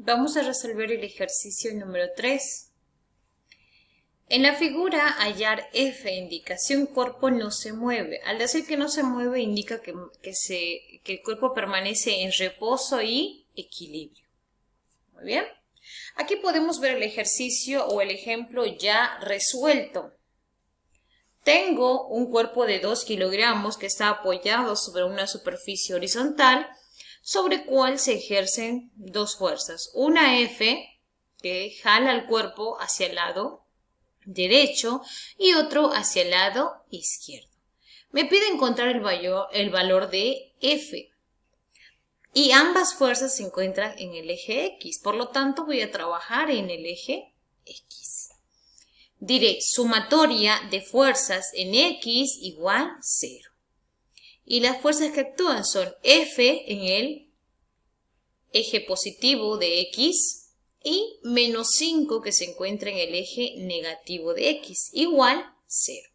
Vamos a resolver el ejercicio número 3. En la figura, hallar F indica si un cuerpo no se mueve. Al decir que no se mueve, indica que el cuerpo permanece en reposo y equilibrio. Muy bien. Aquí podemos ver el ejercicio o el ejemplo ya resuelto. Tengo un cuerpo de 2 kilogramos que está apoyado sobre una superficie horizontal sobre cual se ejercen dos fuerzas. Una F que jala el cuerpo hacia el lado derecho y otro hacia el lado izquierdo. Me pide encontrar el valor de F. Y ambas fuerzas se encuentran en el eje X. Por lo tanto, voy a trabajar en el eje X. Diré sumatoria de fuerzas en X igual 0. Y las fuerzas que actúan son F en el eje positivo de X y menos 5 que se encuentra en el eje negativo de X igual 0.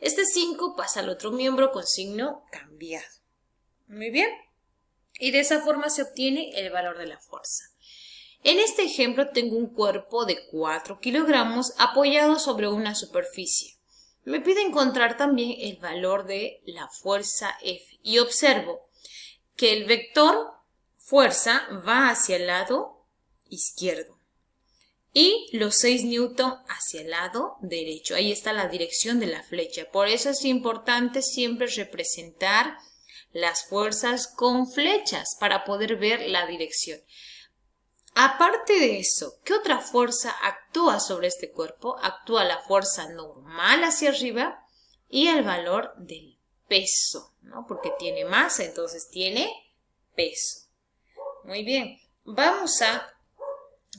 Este 5 pasa al otro miembro con signo cambiado. Muy bien. Y de esa forma se obtiene el valor de la fuerza. En este ejemplo tengo un cuerpo de 4 kilogramos apoyado sobre una superficie. Me pide encontrar también el valor de la fuerza F. Y observo que el vector fuerza va hacia el lado izquierdo y los 6 newton hacia el lado derecho. Ahí está la dirección de la flecha. Por eso es importante siempre representar las fuerzas con flechas para poder ver la dirección. Aparte de eso, ¿qué otra fuerza actúa sobre este cuerpo? Actúa la fuerza normal hacia arriba y el valor del peso, ¿no? Porque tiene masa, entonces tiene peso. Muy bien, vamos a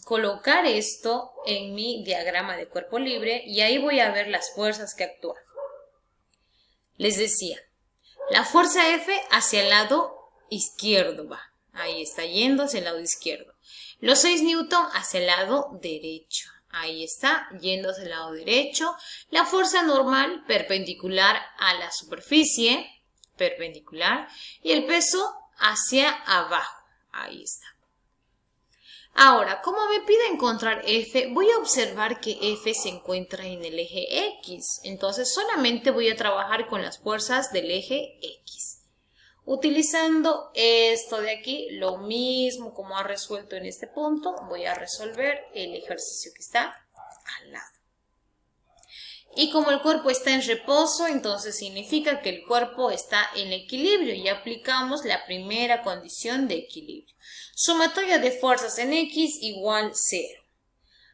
colocar esto en mi diagrama de cuerpo libre y ahí voy a ver las fuerzas que actúan. Les decía, la fuerza F hacia el lado izquierdo va. Ahí está yendo hacia el lado izquierdo. Los 6 newton hacia el lado derecho. Ahí está yendo hacia el lado derecho. La fuerza normal perpendicular a la superficie, perpendicular, y el peso hacia abajo. Ahí está. Ahora, como me pide encontrar F, voy a observar que F se encuentra en el eje X. Entonces, solamente voy a trabajar con las fuerzas del eje X. Utilizando esto de aquí, lo mismo como ha resuelto en este punto, voy a resolver el ejercicio que está al lado. Y como el cuerpo está en reposo, entonces significa que el cuerpo está en equilibrio y aplicamos la primera condición de equilibrio. Sumatoria de fuerzas en X igual 0.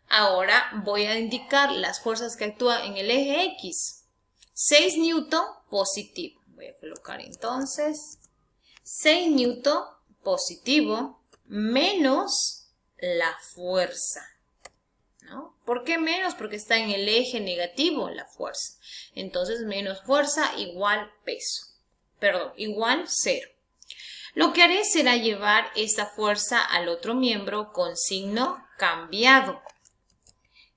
Ahora voy a indicar las fuerzas que actúan en el eje X. 6 newton positivo. Voy a colocar entonces 6 newton positivo menos la fuerza. ¿No? ¿Por qué menos? Porque está en el eje negativo la fuerza. Entonces, menos fuerza igual peso. Perdón, igual 0. Lo que haré será llevar esta fuerza al otro miembro con signo cambiado.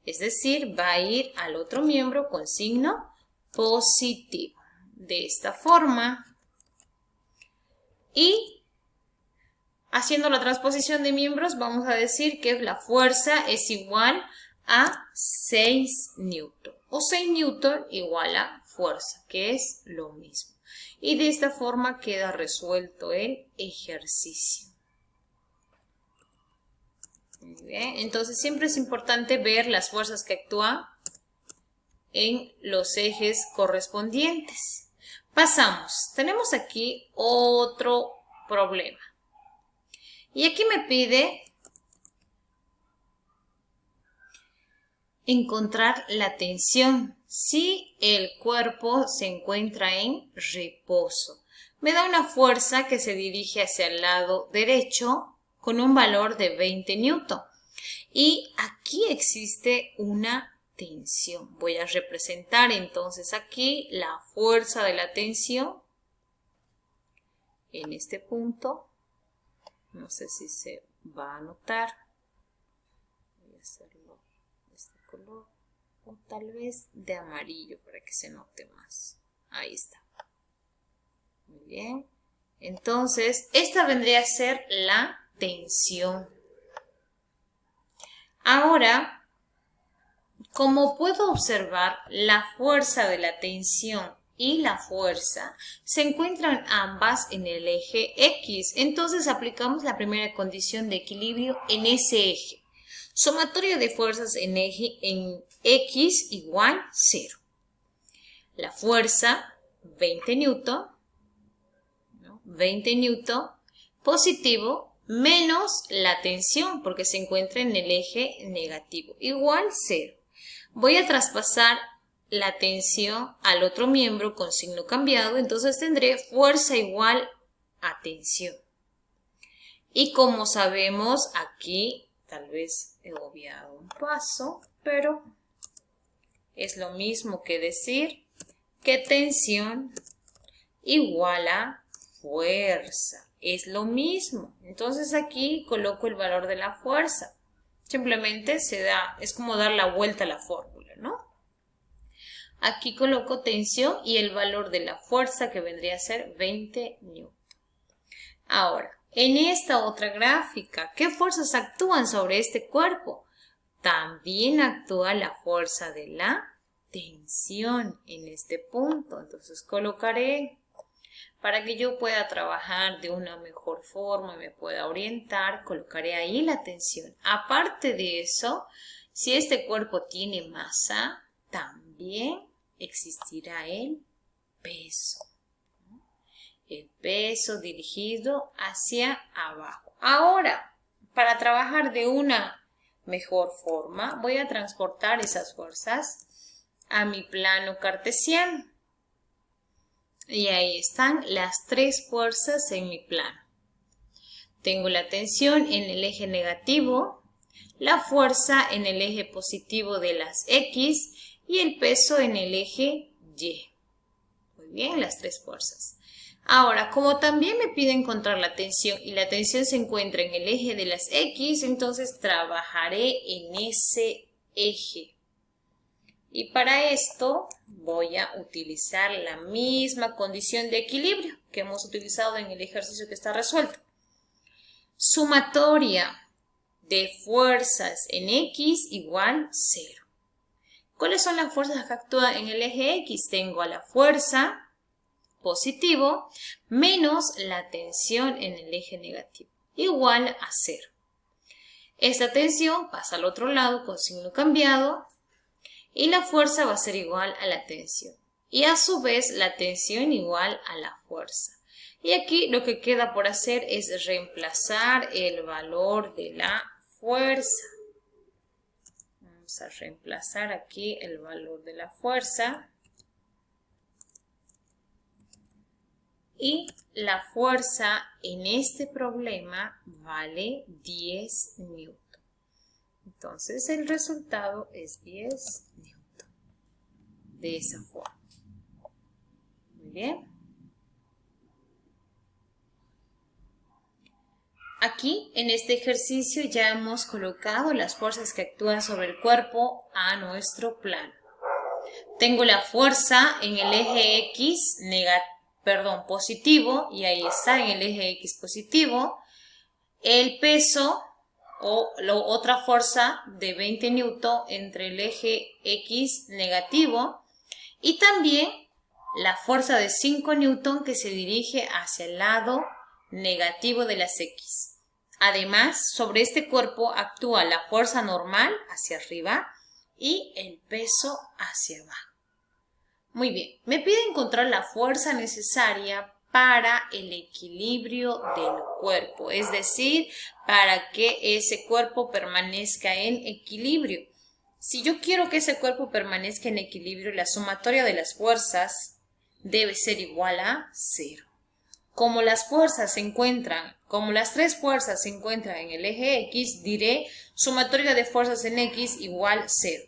Es decir, va a ir al otro miembro con signo positivo. De esta forma. Y haciendo la transposición de miembros, vamos a decir que la fuerza es igual a 6 newton. O 6 newton igual a fuerza, que es lo mismo. Y de esta forma queda resuelto el ejercicio. Muy bien, entonces siempre es importante ver las fuerzas que actúan en los ejes correspondientes. Pasamos, tenemos aquí otro problema. Y aquí me pide encontrar la tensión si el cuerpo se encuentra en reposo. Me da una fuerza que se dirige hacia el lado derecho con un valor de 20 newton. Y aquí existe una tensión. Voy a representar entonces aquí la fuerza de la tensión en este punto. No sé si se va a notar. Voy a hacerlo de este color o tal vez de amarillo para que se note más. Ahí está. Muy bien. Entonces, esta vendría a ser la tensión. Ahora, como puedo observar, la fuerza de la tensión y la fuerza se encuentran ambas en el eje X. Entonces aplicamos la primera condición de equilibrio en ese eje. Sumatoria de fuerzas en X igual 0. La fuerza, 20 newton, ¿no? 20 newton positivo menos la tensión porque se encuentra en el eje negativo, igual 0. Voy a traspasar la tensión al otro miembro con signo cambiado, entonces tendré fuerza igual a tensión. Y como sabemos, aquí tal vez he obviado un paso, pero es lo mismo que decir que tensión igual a fuerza. Es lo mismo. Entonces aquí coloco el valor de la fuerza. Simplemente es como dar la vuelta a la fórmula, ¿no? Aquí coloco tensión y el valor de la fuerza que vendría a ser 20 newton. Ahora, en esta otra gráfica, ¿qué fuerzas actúan sobre este cuerpo? También actúa la fuerza de la tensión en este punto. Entonces colocaré, para que yo pueda trabajar de una mejor forma y me pueda orientar, colocaré ahí la tensión. Aparte de eso, si este cuerpo tiene masa, también existirá el peso. El peso dirigido hacia abajo. Ahora, para trabajar de una mejor forma, voy a transportar esas fuerzas a mi plano cartesiano. Y ahí están las tres fuerzas en mi plano. Tengo la tensión en el eje negativo, la fuerza en el eje positivo de las X y el peso en el eje Y. Muy bien, las tres fuerzas. Ahora, como también me pide encontrar la tensión y la tensión se encuentra en el eje de las X, entonces trabajaré en ese eje. Y para esto voy a utilizar la misma condición de equilibrio que hemos utilizado en el ejercicio que está resuelto. Sumatoria de fuerzas en X igual 0. ¿Cuáles son las fuerzas que actúan en el eje X? Tengo a la fuerza positivo menos la tensión en el eje negativo, igual a 0. Esta tensión pasa al otro lado con signo cambiado y la fuerza va a ser igual a la tensión. Y a su vez la tensión igual a la fuerza. Y aquí lo que queda por hacer es reemplazar el valor de la fuerza. Vamos a reemplazar aquí el valor de la fuerza. Y la fuerza en este problema vale 10 newton. Entonces el resultado es 10 newton. De esa forma. Muy bien. Aquí en este ejercicio ya hemos colocado las fuerzas que actúan sobre el cuerpo a nuestro plano. Tengo la fuerza en el eje X positivo, y ahí está en el eje X positivo, el peso o otra fuerza de 20 newton entre el eje X negativo y también la fuerza de 5 newton que se dirige hacia el lado negativo de las X. Además, sobre este cuerpo actúa la fuerza normal hacia arriba y el peso hacia abajo. Muy bien, me pide encontrar la fuerza necesaria para el equilibrio del cuerpo, es decir, para que ese cuerpo permanezca en equilibrio. Si yo quiero que ese cuerpo permanezca en equilibrio, la sumatoria de las fuerzas debe ser igual a 0. Como las tres fuerzas se encuentran en el eje X, diré sumatoria de fuerzas en X igual 0.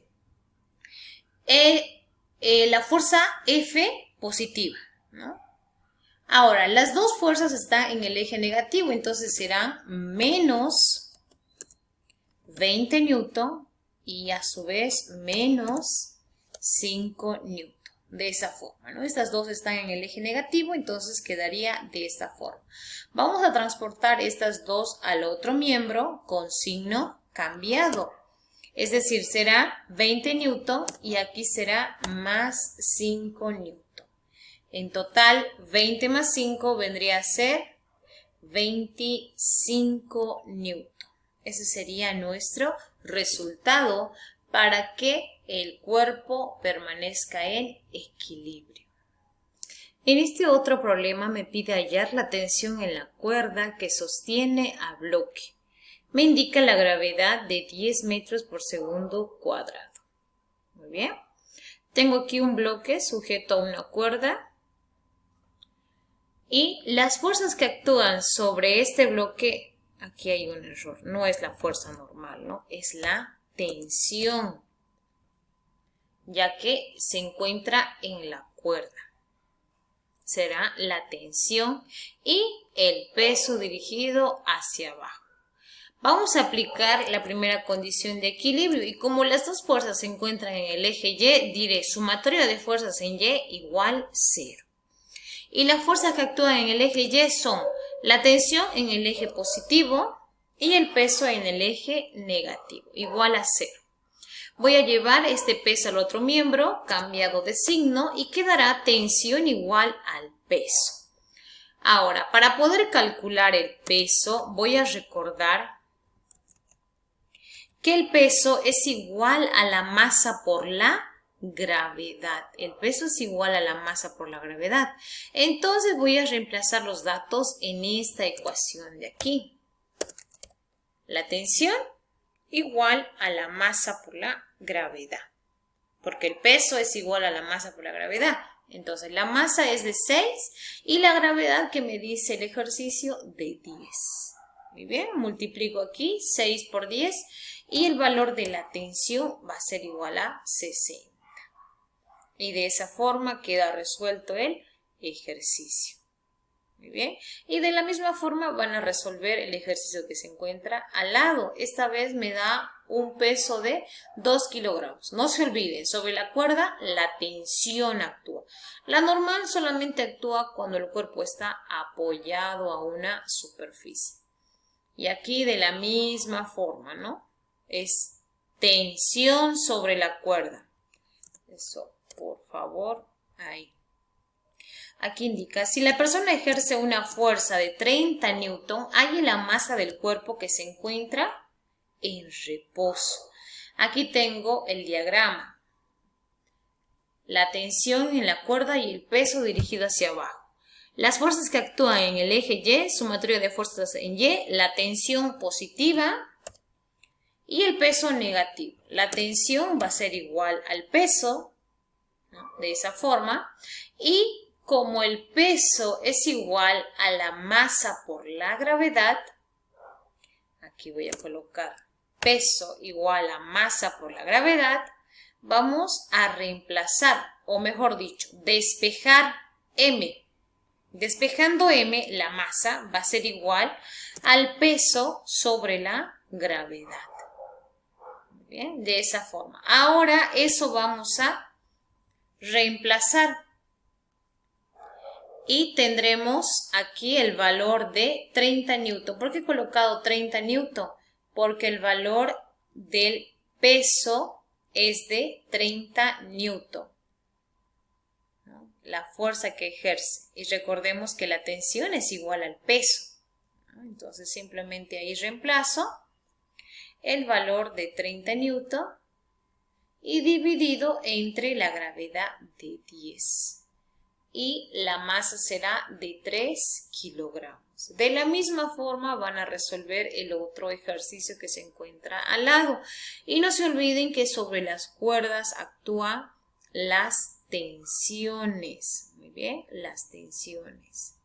La fuerza F positiva, ¿no? Ahora, las dos fuerzas están en el eje negativo, entonces serán menos 20 newton y a su vez menos 5 newton. De esa forma, ¿no? Estas dos están en el eje negativo, entonces quedaría de esta forma. Vamos a transportar estas dos al otro miembro con signo cambiado. Es decir, será 20 newton y aquí será más 5 newton. En total, 20 más 5 vendría a ser 25 newton. Ese sería nuestro resultado para que el cuerpo permanezca en equilibrio. En este otro problema me pide hallar la tensión en la cuerda que sostiene a bloque. Me indica la gravedad de 10 metros por segundo cuadrado. Muy bien. Tengo aquí un bloque sujeto a una cuerda y las fuerzas que actúan sobre este bloque, aquí hay un error, no es la fuerza normal, ¿no? Es la tensión, ya que se encuentra en la cuerda. Será la tensión y el peso dirigido hacia abajo. Vamos a aplicar la primera condición de equilibrio y como las dos fuerzas se encuentran en el eje Y, diré sumatoria de fuerzas en Y igual 0. Y las fuerzas que actúan en el eje Y son la tensión en el eje positivo y el peso en el eje negativo, igual a 0. Voy a llevar este peso al otro miembro, cambiado de signo, y quedará tensión igual al peso. Ahora, para poder calcular el peso, voy a recordar que el peso es igual a la masa por la gravedad. El peso es igual a la masa por la gravedad. Entonces voy a reemplazar los datos en esta ecuación de aquí. La tensión igual a la masa por la gravedad, porque el peso es igual a la masa por la gravedad. Entonces la masa es de 6 y la gravedad que me dice el ejercicio de 10. Muy bien, multiplico aquí 6 por 10 y el valor de la tensión va a ser igual a 60. Y de esa forma queda resuelto el ejercicio. Muy bien. Y de la misma forma van a resolver el ejercicio que se encuentra al lado. Esta vez me da un peso de 2 kilogramos. No se olviden, sobre la cuerda la tensión actúa. La normal solamente actúa cuando el cuerpo está apoyado a una superficie. Y aquí de la misma forma, ¿no? Es tensión sobre la cuerda. Eso, por favor, ahí. Aquí indica, si la persona ejerce una fuerza de 30 newton, hay la masa del cuerpo que se encuentra en reposo. Aquí tengo el diagrama. La tensión en la cuerda y el peso dirigido hacia abajo. Las fuerzas que actúan en el eje Y, sumatoria de fuerzas en Y, la tensión positiva y el peso negativo. La tensión va a ser igual al peso, ¿no? De esa forma, y como el peso es igual a la masa por la gravedad, aquí voy a colocar peso igual a masa por la gravedad, vamos a reemplazar, o mejor dicho, despejar M. Despejando M, la masa va a ser igual al peso sobre la gravedad. Bien, de esa forma. Ahora eso vamos a reemplazar. Y tendremos aquí el valor de 30 newton. ¿Por qué he colocado 30 newton? Porque el valor del peso es de 30 newton, ¿no? La fuerza que ejerce. Y recordemos que la tensión es igual al peso, ¿no? Entonces simplemente ahí reemplazo el valor de 30 newton y dividido entre la gravedad de 10. Y la masa será de 3 kilogramos. De la misma forma van a resolver el otro ejercicio que se encuentra al lado. Y no se olviden que sobre las cuerdas actúan las tensiones. Muy bien, las tensiones.